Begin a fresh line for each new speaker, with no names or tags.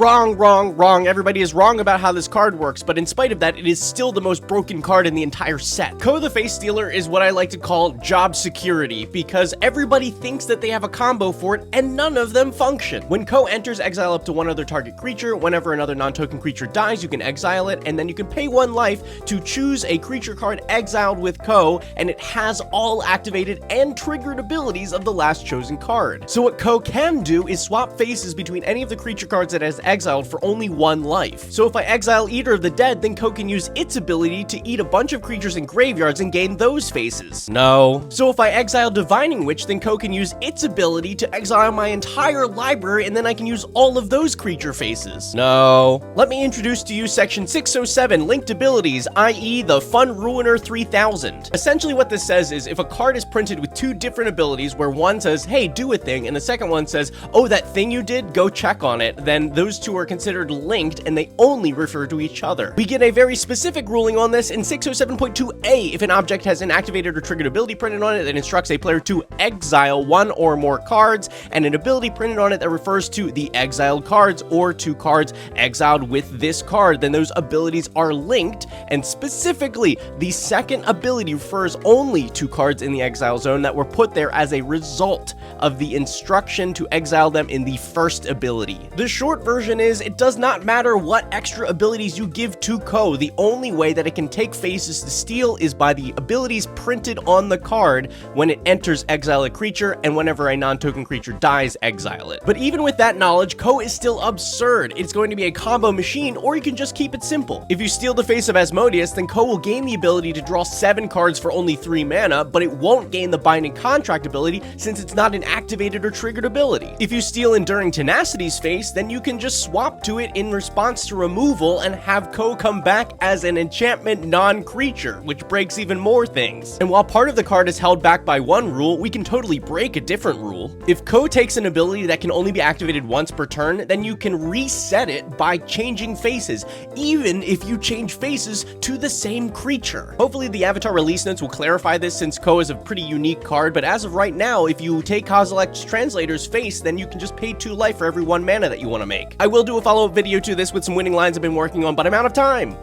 Wrong, wrong, wrong. Everybody is wrong about how this card works, but in spite of that, it is still the most broken card in the entire set. Ko the Face Stealer is what I like to call job security, because everybody thinks that they have a combo for it, and none of them function. When Ko enters, exile up to one other target creature. Whenever another non-token creature dies, you can exile it, and then you can pay 1 life to choose a creature card exiled with Ko, and it has all activated and triggered abilities of the last chosen card. So what Ko can do is swap faces between any of the creature cards that has exiled for only 1 life. So if I exile Eater of the Dead, then Ko can use its ability to eat a bunch of creatures in graveyards and gain those faces. No. So if I exile Divining Witch, then Ko can use its ability to exile my entire library, and then I can use all of those creature faces. No. Let me introduce to you section 607, linked abilities, i.e. the Fun Ruiner 3000. Essentially what this says is if a card is printed with 2 different abilities where one says, hey, do a thing, and the second one says, oh, that thing you did, go check on it, then those 2 are considered linked and they only refer to each other. We get a very specific ruling on this in 607.2a. If an object has an activated or triggered ability printed on it that instructs a player to exile 1 or more cards, and an ability printed on it that refers to the exiled cards or to cards exiled with this card, then those abilities are linked, and specifically, the second ability refers only to cards in the exile zone that were put there as a result of the instruction to exile them in the first ability. The short version is, it does not matter what extra abilities you give to Ko, the only way that it can take faces to steal is by the abilities printed on the card when it enters exile a creature, and whenever a non-token creature dies, exile it. But even with that knowledge, Ko is still absurd. It's going to be a combo machine, or you can just keep it simple. If you steal the face of Asmodeus, then Ko will gain the ability to draw 7 cards for only 3 mana, but it won't gain the Binding Contract ability since it's not an activated or triggered ability. If you steal Enduring Tenacity's face, then you can just swap to it in response to removal and have Ko come back as an enchantment non-creature, which breaks even more things. And while part of the card is held back by one rule, we can totally break a different rule. If Ko takes an ability that can only be activated once per turn, then you can reset it by changing faces, even if you change faces to the same creature. Hopefully the Avatar release notes will clarify this, since Ko is a pretty unique card, but as of right now, if you take Kozilek's Translator's face, then you can just pay 2 life for every 1 mana that you want to make. I will do a follow-up video to this with some winning lines I've been working on, but I'm out of time!